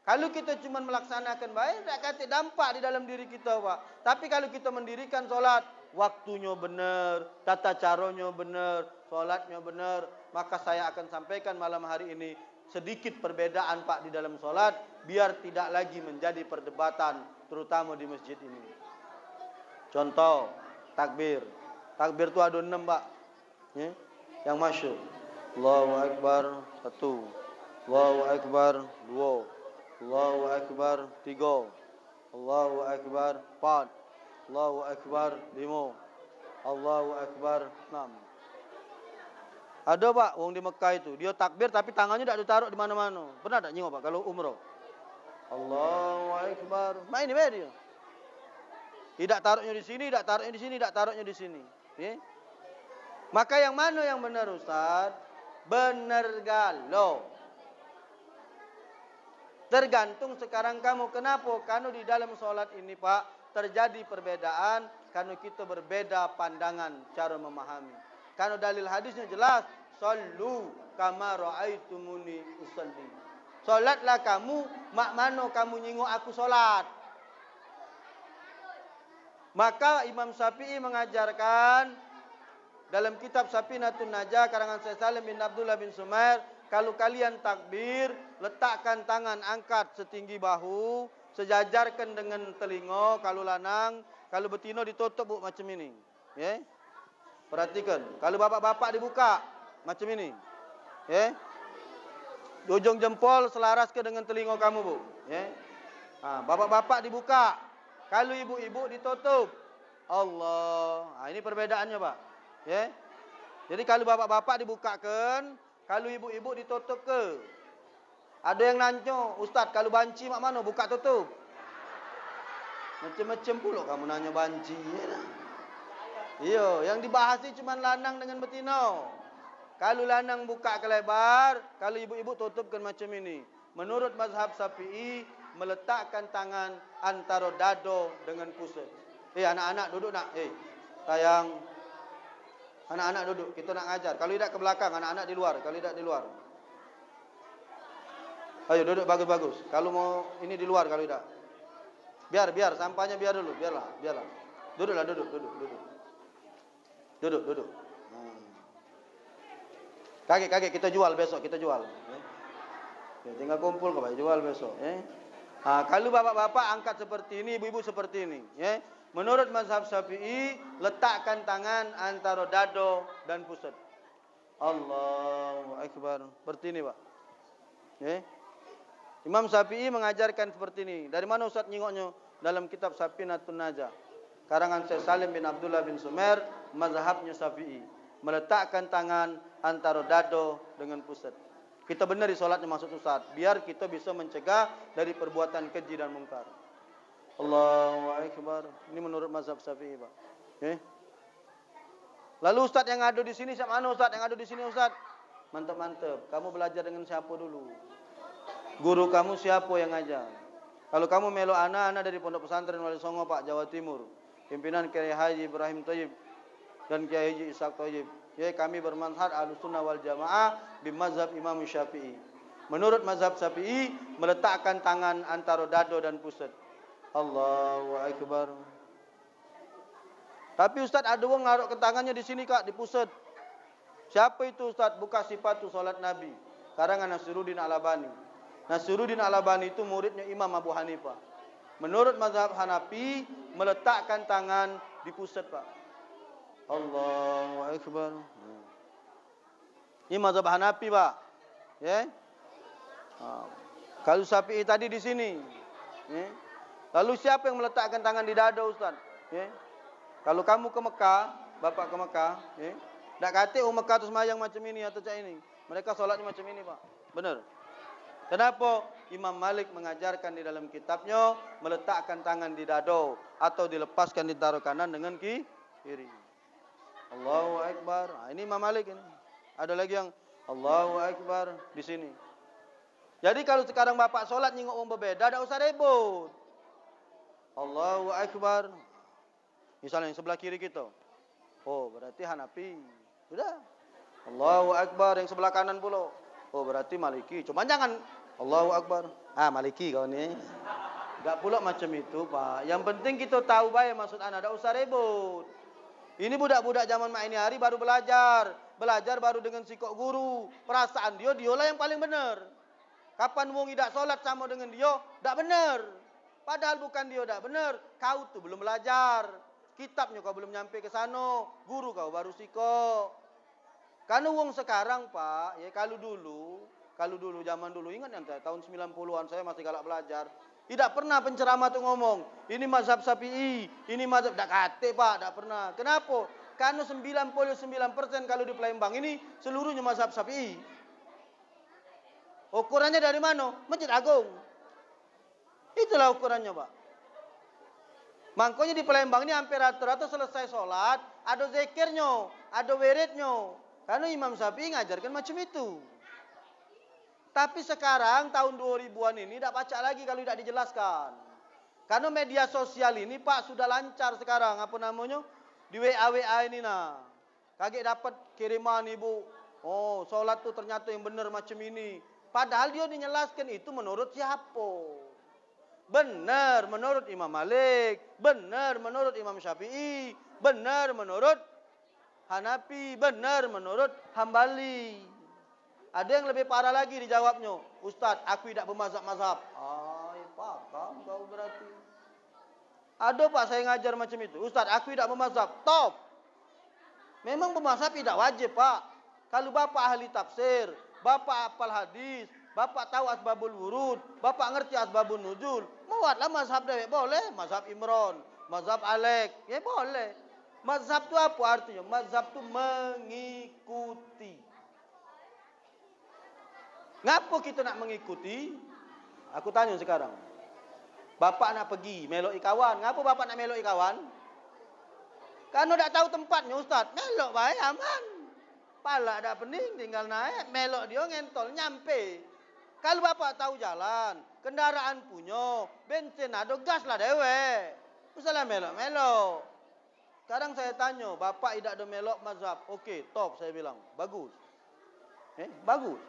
[SPEAKER 1] Kalau kita cuma melaksanakan baik, tak kata dampak di dalam diri kita, Pak. Tapi kalau kita mendirikan sholat, waktunya benar, tata caranya benar, sholatnya benar, maka saya akan sampaikan malam hari ini sedikit perbedaan, Pak, di dalam sholat, biar tidak lagi menjadi perdebatan, terutama di masjid ini. Contoh, takbir. Takbir itu ada 6, Pak. Ya? Yang masyhur. Allahu Akbar 1, Allahu Akbar 2, Allahu Akbar 3, Allahu Akbar 4, Allahu Akbar 5, Allahu Akbar 6. Ada, Pak, wong di Mekah itu, dia takbir tapi tangannya tidak ditaruh di mana-mana. Pernah tak nyingok, Pak, kalau umroh? Allahu Akbar. Main ini dia. Tidak taruhnya di sini, tidak taruhnya di sini, tidak taruhnya di sini. Ya? Maka yang mana yang benar, Ustaz? Benar galau. Tergantung sekarang kamu. Kenapa? Karena di dalam sholat ini, Pak, terjadi perbedaan karena kita berbeda pandangan cara memahami. Karena dalil hadisnya jelas, sallu kama ra'aitumuni usalli. Salatlah kamu, mak mano kamu nyingok aku salat. Maka Imam Syafi'i mengajarkan dalam kitab Safinatun Najah karangan Syekh Salim bin Abdullah bin Sumair, kalau kalian takbir, letakkan tangan angkat setinggi bahu, sejajarkan dengan telinga. Kalau lanang, kalau betina ditutup bu macam ini. Ya. Perhatikan. Kalau bapak-bapak dibuka macam ini. Ya. Ujung jempol selaras ke dengan telinga kamu bu. Ya. Bapak-bapak dibuka. Kalau ibu-ibu ditutup. Allah. Ini perbedaannya pak. Ya. Jadi kalau bapak-bapak dibukakan, kalau ibu-ibu ditutup ke. Ada yang nanya, Ustaz kalau banci mak mana buka tutup? Macam-macam pula kamu nanya banci. Iya, yang dibahas ni cuma lanang dengan betina. Kalau lanang buka ke lebar, kalau ibu-ibu tutupkan macam ini. Menurut mazhab Syafi'i, meletakkan tangan antara dado dengan pusat. Anak-anak duduk nak. Sayang. Anak-anak duduk, kita nak ngajar. Kalau tidak ke belakang, anak-anak di luar. Kalau tidak di luar. Ayo duduk bagus-bagus. Kalau mau ini di luar, kalau tidak. Biar sampahnya biar dulu, biarlah. Duduklah, duduk. Duduk. Kakek kita jual besok, kita jual. Tinggal kumpul kau jual besok. Kalau bapak-bapak angkat seperti ini, ibu-ibu seperti ini. Menurut mazhab Syafi'i, letakkan tangan antara dado dan pusat. Allahu Akbar. Seperti ini pak. Imam Syafi'i mengajarkan seperti ini. Dari mana Ustaz nyingoknya? Dalam kitab Safinatun Najah. Karangan Syekh Salim bin Abdullah bin Sumer, mazhabnya Syafi'i. Meletakkan tangan antara dado dengan pusat. Kita benar di solatnya maksud Ustaz. Biar kita bisa mencegah dari perbuatan keji dan mungkar. Allahu Akbar. Ini menurut mazhab Syafi'i pak. Lalu Ustaz yang ada di sini, siapa mana Ustaz yang ada di sini Ustaz? Mantap. Kamu belajar dengan siapa dulu? Guru kamu siapa yang ngajar? Kalau kamu melo anak-anak dari Pondok Pesantren Wali Songo Pak Jawa Timur, pimpinan Kiai Haji Ibrahim Thayyib dan Kiai Haji Ishaq Thayyib. Kami bermanhaj Ahlussunnah wal Jamaah di mazhab Imam Syafi'i. Menurut mazhab Syafi'i, meletakkan tangan antara dado dan pusat. Allahu Akbar. Tapi Ustaz ada orang naruh ke tangannya di sini kak, di pusat. Siapa itu Ustaz? Buka sifatu salat Nabi. Karangan Nasiruddin Al-Albani. Nasiruddin Al-Albani itu muridnya Imam Abu Hanifah. Menurut mazhab Hanafi, meletakkan tangan di pusat pak. Allahu Akbar. Ini mazhab Hanafi pak. Kalau Syafi'i tadi di sini. Lalu siapa yang meletakkan tangan di dada Ustaz? Kalau kamu ke Mekah, bapak ke Mekah, tak kata Mekah tu semayang macam ini atau macam ini. Mereka solatnya macam ini pak. Benar. Kenapa? Imam Malik mengajarkan di dalam kitabnya meletakkan tangan di dado atau dilepaskan ditaruh kanan dengan kiri. Allahu Akbar. Ini Imam Malik ini. Ada lagi yang Allahu Akbar di sini. Jadi kalau sekarang bapak solat nyingok orang berbeda, tak usah ribut. Allahu Akbar. Misalnya yang sebelah kiri kita. Oh, berarti Hanafi. Sudah. Allahu Akbar yang sebelah kanan pula. Oh, berarti Maliki. Cuma jangan Allahu Akbar. Maliki kau ni. Tak pula macam itu, Pak. Yang penting kita tahu baik maksud anak. Tak usah ribut. Ini budak-budak zaman mak ini hari baru belajar. Belajar baru dengan sikok guru. Perasaan dialah yang paling benar. Kapan wong tidak solat sama dengan dia, tak benar. Padahal bukan dia tak benar. Kau tu belum belajar. Kitabnya kau belum nyampe ke sana. Guru kau baru sikok. Karena wong sekarang Pak, kalau dulu zaman dulu ingat yang tahun 90-an saya masih galak belajar. Tidak pernah penceramah tu ngomong, ini mazhab Syafi'i, ini mazhab tak kate Pak, tak pernah. Kenapa? Karena 99% kalau di Palembang ini seluruhnya mazhab Syafi'i. Ukurannya dari mana? Masjid Agung. Itulah ukurannya Pak. Makanya di Palembang ini hampir rata-rata selesai sholat, ada zikirnya, ada wiridnya. Karena Imam Syafi'i ngajarkan macam itu. Tapi sekarang tahun 2000-an ini tidak baca lagi kalau tidak dijelaskan. Karena media sosial ini Pak sudah lancar sekarang. Apa namanya? Di WA ini nah. Kaget dapat kiriman ibu. Oh, sholat tu ternyata yang benar macam ini. Padahal dia dijelaskan itu menurut siapa? Benar menurut Imam Malik. Benar menurut Imam Syafi'i. Benar menurut Hanafi. Benar menurut Hambali. Ada yang lebih parah lagi dijawabnya. Ustaz, aku tidak bermazhab-mazhab. Paham kau Ada Pak saya ngajar macam itu. Ustaz, aku tidak bermazhab. Top. Memang bermazhab tidak wajib Pak. Kalau Bapak ahli tafsir, Bapak hafal hadis, Bapak tahu asbabul wurud, Bapak ngerti asbabun nuzul, muatlah mazhab dewek boleh. Mazhab Imron, mazhab Alek, ya boleh. Mazhab itu apa artinya? Mazhab itu mengikuti. Ngapa kita nak mengikuti? Aku tanya sekarang. Bapak nak pergi melok kawan. Ngapa bapak nak melok kawan? Karena tak tahu tempatnya Ustaz. Melok baik aman. Pala tak pening tinggal naik. Melok dia ngentol nyampe. Kalau bapak tahu jalan, kendaraan punya, bensin ada, gas lah dewe. Usahlah melok-melok. Sekarang saya tanya, bapak tidak ada melok mazhab. Okey, top saya bilang. Bagus. Bagus.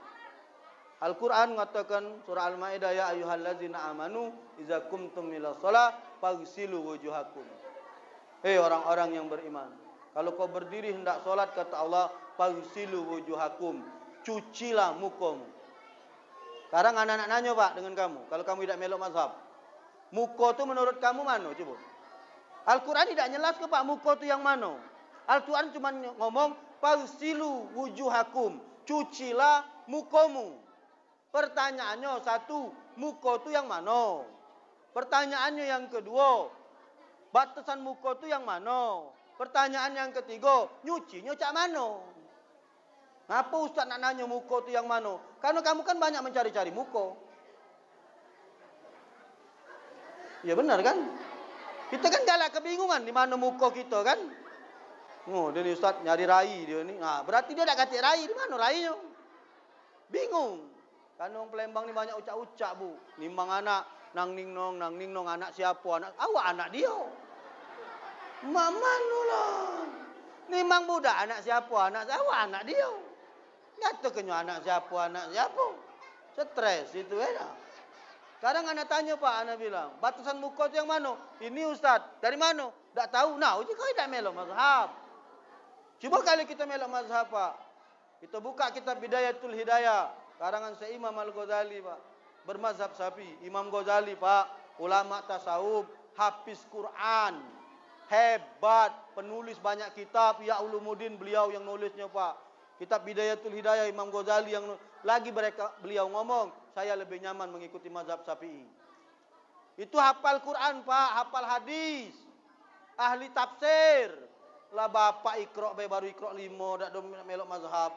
[SPEAKER 1] Al-Quran mengatakan surah Al-Ma'idah, ya ayyuhallazina amanu iza kumtum ila shalah faghsilu wujuhakum. Hei orang-orang yang beriman, kalau kau berdiri hendak solat, kata Allah, faghsilu wujuhakum, cucilah mukamu. Sekarang anak-anak nanya Pak dengan kamu, kalau kamu tidak melok mazhab, muka tu menurut kamu mana? Coba. Al-Quran tidak jelas ke Pak muka tu yang mana. Al-Quran cuma ngomong faghsilu wujuhakum, cucilah mukamu. Pertanyaannya satu, muka itu yang mana? Pertanyaannya yang kedua, batasan muka itu yang mana? Pertanyaan yang ketiga, nyucinya cak mana? Ngapa Ustaz nak nanya muka itu yang mana? Karena kamu kan banyak mencari-cari muka. Ya benar kan? Kita kan galak kebingungan di mana muka kita kan? Oh, dia ni Ustaz nyari rai dia ni. Nah, berarti dia tak kata rai, di mana rainya? Bingung. Karena orang Palembang ni banyak ucap-ucap bu. Nimbang anak, nang ning nong, anak siapa? Awak anak dia. Mak manu lah. Nimbang budak anak siapa? Awak anak dia. Kata kenyo anak siapa? Stres itu ya. Sekarang anak tanya Pak, anak bilang, batasan muka tu yang mana? Ini Ustaz, dari mana? Tak tahu. Nah, uji kau tak melok mazhab. Cuba kali kita melok mazhab Pak. Kita buka kitab Bidayatul Hidayah. Karangan Syekh Imam Al-Ghazali Pak. Bermazhab Syafi'i. Imam Ghazali Pak, ulama tasawuf, hafiz Quran, hebat, penulis banyak kitab. Ya Ulumuddin beliau yang nulisnya Pak. Kitab Bidayatul Hidayah Imam Ghazali yang lagi beliau ngomong, saya lebih nyaman mengikuti mazhab Syafi'i. Itu hafal Quran Pak, hafal hadis, ahli tafsir. Lah bapak ikra baru ikra 5 dak melok mazhab.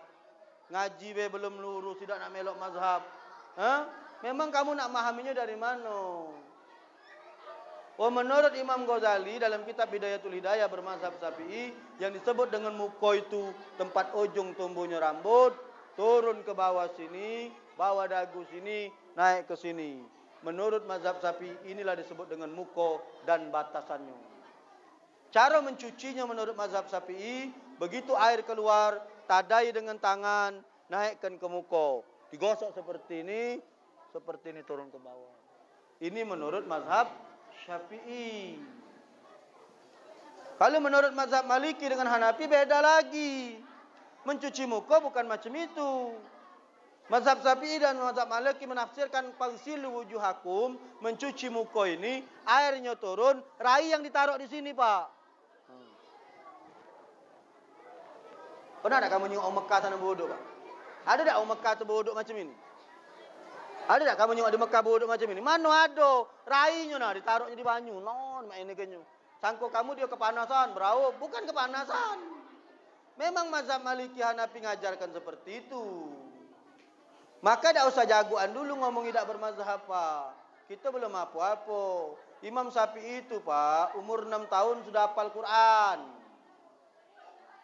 [SPEAKER 1] Ngaji be belum lurus, tidak nak melok mazhab. Memang kamu nak memahaminya dari mana? Oh, menurut Imam Ghazali dalam kitab Bidayatul Hidayah bermazhab Syafi'i, yang disebut dengan muka itu tempat ujung tumbuhnya rambut, turun ke bawah sini, bawah dagu sini, naik ke sini. Menurut mazhab Syafi'i inilah disebut dengan muka dan batasannya. Cara mencucinya menurut mazhab Syafi'i, begitu air keluar, tadai dengan tangan, naikkan ke muka. Digosok seperti ini turun ke bawah. Ini menurut mazhab Syafi'i. Kalau menurut mazhab Maliki dengan Hanafi beda lagi. Mencuci muka bukan macam itu. Mazhab Syafi'i dan mazhab Maliki menafsirkan faghsilu wujuhakum, mencuci muka ini, airnya turun, rai yang ditaruh di sini Pak. Pernah tak kamu nyengok orang Mekah sana bodoh Pak? Ada tak orang Mekah tu bodoh macam ini? Ada tak kamu nyengok di Mekah bodoh macam ini? Mana ada? Rainya nah ditaruhnya di banyu. Non mak ini kenyo. Sangko kamu dia kepanasan, berau, bukan kepanasan. Memang mazhab Maliki Hanafi ngajarkan seperti itu. Maka tak usah jagoan dulu ngomong tidak bermazhab Pak. Kita belum apa-apa. Imam Syafi'i itu Pak, umur 6 tahun sudah hafal Quran.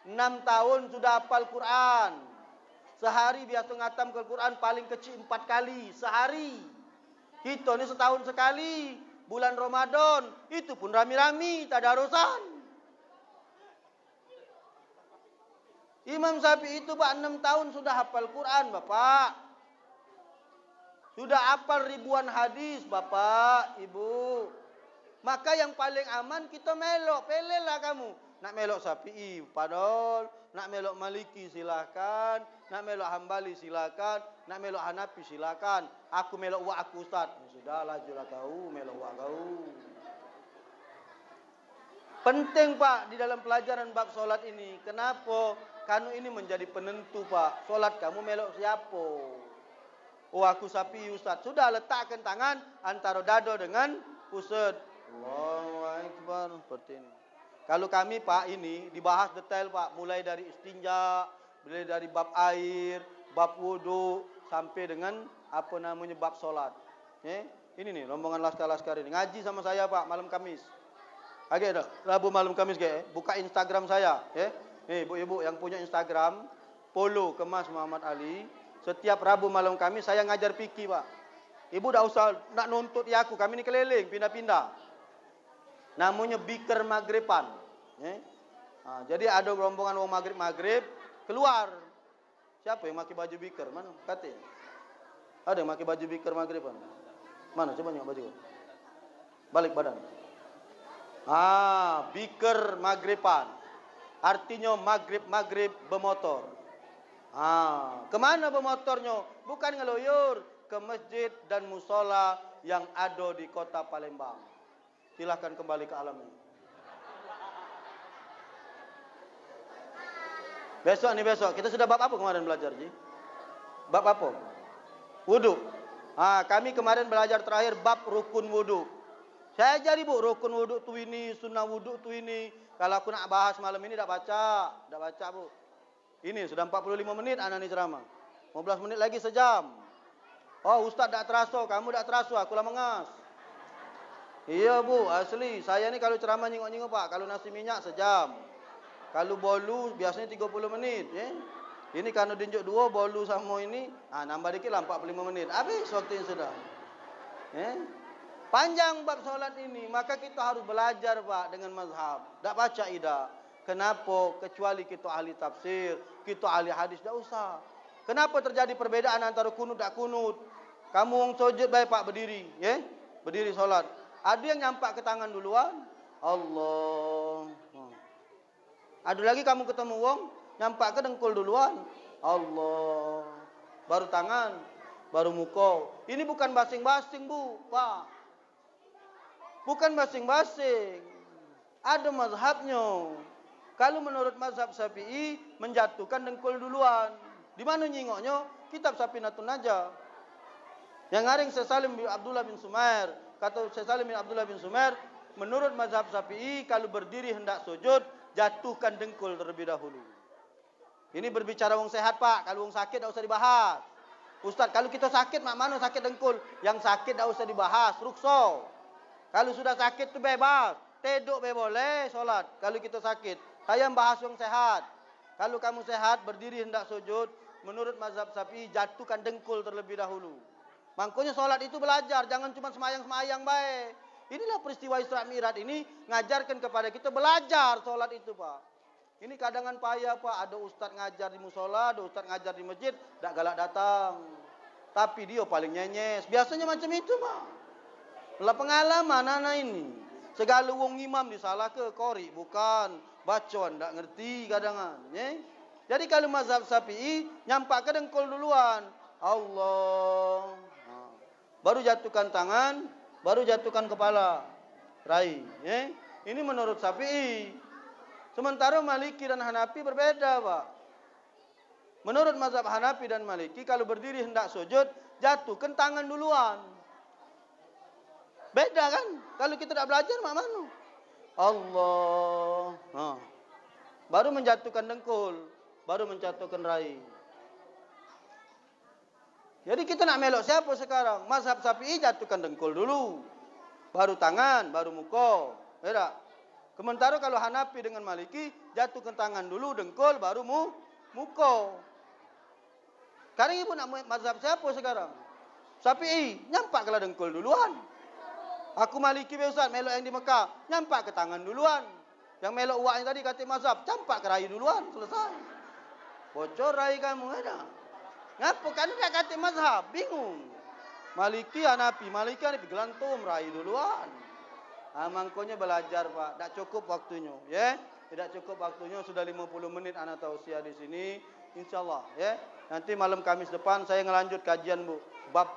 [SPEAKER 1] 6 tahun sudah hafal Quran. Sehari biasa ngatam ke Quran paling kecil 4 kali sehari. Kita ni setahun sekali. Bulan Ramadan itu pun rami-rami tadarusan. Imam Syafi'i itu Pak 6 tahun sudah hafal Quran Bapak. Sudah hafal ribuan hadis Bapak, Ibu. Maka yang paling aman kita melok, pilihlah kamu. Nak melok Syafi'i, padahal nak melok Maliki silakan, nak melok Hambali silakan, nak melok Hanafi silakan. Aku melok wa aku Ustaz. Sudahlah jual kau melok wa kau. Penting Pak di dalam pelajaran bab solat ini. Kenapa? Kanu ini menjadi penentu Pak. Solat kamu melok siapa? Oh aku sapi Ustaz. Sudah letakkan tangan antara dada dengan pusat. Allahu Akbar. Seperti ini. Kalau kami Pak ini dibahas detail Pak. Mulai dari istinja, mulai dari bab air, bab wudu, sampai dengan apa namanya bab solat. Ini nih rombongan laskar-laskar ini. Ngaji sama saya Pak malam Kamis. Agak dah, Rabu malam Kamis ke, buka Instagram saya, Nih ibu-ibu yang punya Instagram, follow Kemas Muhammad Ali. Setiap Rabu malam Kamis saya ngajar fikih Pak. Ibu dah usah nak nuntut ya aku, kami ni keliling, pindah-pindah. Namanya Biker Maghriban. Jadi ada rombongan orang Maghrib keluar. Siapa yang pakai baju Biker? Mana? Kata. Ada yang pakai baju Biker Maghriban? Mana? Coba tengok baju. Balik badan. Biker Maghriban. Artinya Maghrib bermotor. Kemana bermotornya? Bukan ngeloyor. Ke masjid dan musola yang ada di kota Palembang. Silahkan kembali ke alam ini. Besok. Kita sudah bab apa kemarin belajar, Ji? Bab apa? Wudu. Kami kemarin belajar terakhir bab rukun wudu. Saya ajari Bu, rukun wudu tu ini, sunnah wudu tu ini. Kalau aku nak bahas malam ini tak baca Bu. Ini sudah 45 menit anak ni ceramah. 15 menit lagi sejam. Oh Ustaz tak terasa, kamu tak terasa, aku lah mengas. Iya Bu, asli. Saya ni kalau ceramah nyingok-nyingok Pak, kalau nasi minyak sejam. Kalau bolu biasanya 30 menit. Ini kalau dinjuk dua bolu sama ini, nambah dikit lah 45 menit. Habis waktu yang sudah. Panjang bab solat ini, maka kita harus belajar Pak dengan mazhab. Tak baca ida. Kenapa? Kecuali kita ahli tafsir, kita ahli hadis, tak usah. Kenapa terjadi perbedaan antara kunut dan kunut? Kamu wong sujud baik Pak berdiri, berdiri solat. Ada yang nyampak ke tangan duluan, Allah. Ada lagi kamu ketemu wong nyampak ke dengkul duluan, Allah. Baru tangan, baru muka. Ini bukan basing-basing Bu, Pak. Bukan basing-basing. Ada mazhabnya. Kalau menurut mazhab Syafi'i menjatuhkan dengkul duluan. Di mana nyingoknya? Kitab Safinatun Najah. Yang ngaring Syekh Salim bin Abdullah bin Sumair. Kata Syekh Salim bin Abdullah bin Sumair, menurut mazhab Syafi'i kalau berdiri hendak sujud, jatuhkan dengkul terlebih dahulu. Ini berbicara wong sehat Pak. Kalau wong sakit tak usah dibahas. Ustaz, kalau kita sakit mak mana sakit dengkul? Yang sakit tak usah dibahas, rukso. Kalau sudah sakit tu bebas. Teduk boleh solat. Kalau kita sakit. Saya bahas yang sehat. Kalau kamu sehat, berdiri hendak sujud. Menurut mazhab Syafi'i, jatuhkan dengkul terlebih dahulu. Makanya solat itu belajar. Jangan cuma semayang-semayang baik. Inilah peristiwa Isra Mi'raj ini. Ngajarkan kepada kita belajar solat itu Pak. Ini kadangan payah Pak. Ada ustaz ngajar di musola. Ada ustaz ngajar di masjid. Tak galak datang. Tapi dia paling nyenyes. Biasanya macam itu Pak. Lah pengalaman anak ini. Segala wong imam disalah ke kori bukan bacaan tak ngerti kadangan, Jadi kalau mazhab Syafi'i nyampak ke dengkul duluan. Allah. Baru jatuhkan tangan, baru jatuhkan kepala. Rai, Ini menurut Syafi'i. Sementara Maliki dan Hanafi berbeda, Pak. Menurut mazhab Hanafi dan Maliki kalau berdiri hendak sujud, jatuhkan tangan duluan. Beda kan? Kalau kita tak belajar, mak mana? Allah. Baru menjatuhkan dengkul. Baru menjatuhkan rai. Jadi kita nak melok siapa sekarang? Mazhab Syafi'i jatuhkan dengkul dulu. Baru tangan, baru muka. Beda. Sementara kalau Hanafi dengan Maliki, jatuhkan tangan dulu, dengkul, baru muka. Sekarang ibu nak mazhab siapa sekarang? Syafi'i. Nyampaklah dengkul duluan. Aku Maliki Ustaz, melok yang di Mekah. Nyampak ke tangan duluan. Yang melok uak yang tadi kata mazhab, campak ke rai duluan. Selesai. Bocor rai kamu ada. Ngapa? Kan dia kata mazhab. Bingung. Maliki Hanafi. Maliki Hanafi. Gelantum rai duluan. Mangkonya belajar Pak. Tak cukup waktunya. Tidak cukup waktunya. Sudah 50 menit anak tausiah di sini. InsyaAllah. Nanti malam Kamis depan saya ngelanjut kajian Bu. Bab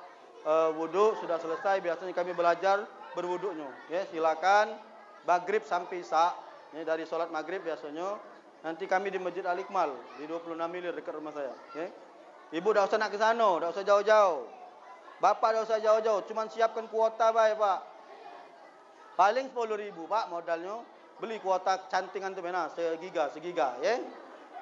[SPEAKER 1] wudu sudah selesai. Biasanya kami belajar berwuduknya. Silakan. Maghrib sampai Isya. Ya, dari sholat maghrib biasanya. Nanti kami di Masjid Al-Iqmal di 26 milir dekat rumah saya. Ya. Ibu dah usah nak ke sana, dah usah jauh-jauh. Bapak dah usah jauh-jauh, cuman siapkan kuota baik Pak. Paling 10.000 Pak modalnya. Beli kuota cantingan tu mana, segiga, ya.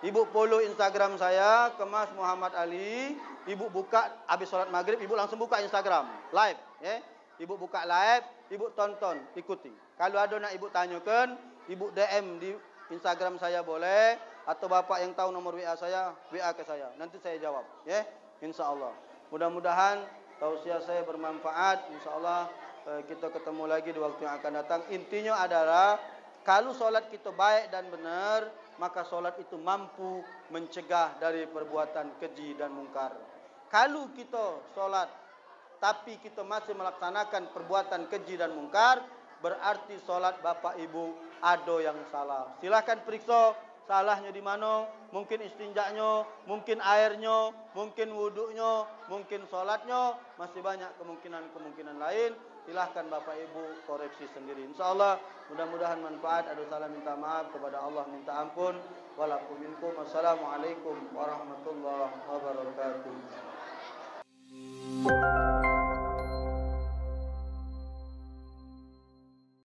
[SPEAKER 1] Ibu follow Instagram saya, Kemas Muhammad Ali. Ibu buka habis sholat maghrib, ibu langsung buka Instagram live, ya. Ibu buka live, ibu tonton, ikuti. Kalau ada nak ibu tanyakan, ibu DM di Instagram saya boleh, atau bapak yang tahu nomor WA saya, WA ke saya. Nanti saya jawab, ya. Insyaallah. Mudah-mudahan tausiah saya bermanfaat. Insyaallah kita ketemu lagi di waktu yang akan datang. Intinya adalah kalau solat kita baik dan benar, maka solat itu mampu mencegah dari perbuatan keji dan mungkar. Kalau kita solat tapi kita masih melaksanakan perbuatan keji dan mungkar, berarti solat bapak ibu ada yang salah. Silakan periksa salahnya di mana. Mungkin istinjaknya, mungkin airnya, mungkin wuduknya, mungkin solatnya. Masih banyak kemungkinan-kemungkinan lain. Silahkan bapak ibu koreksi sendiri. InsyaAllah mudah-mudahan manfaat. Ada salah minta maaf, kepada Allah minta ampun. Walakum minkum. Wassalamualaikum warahmatullahi wabarakatuh.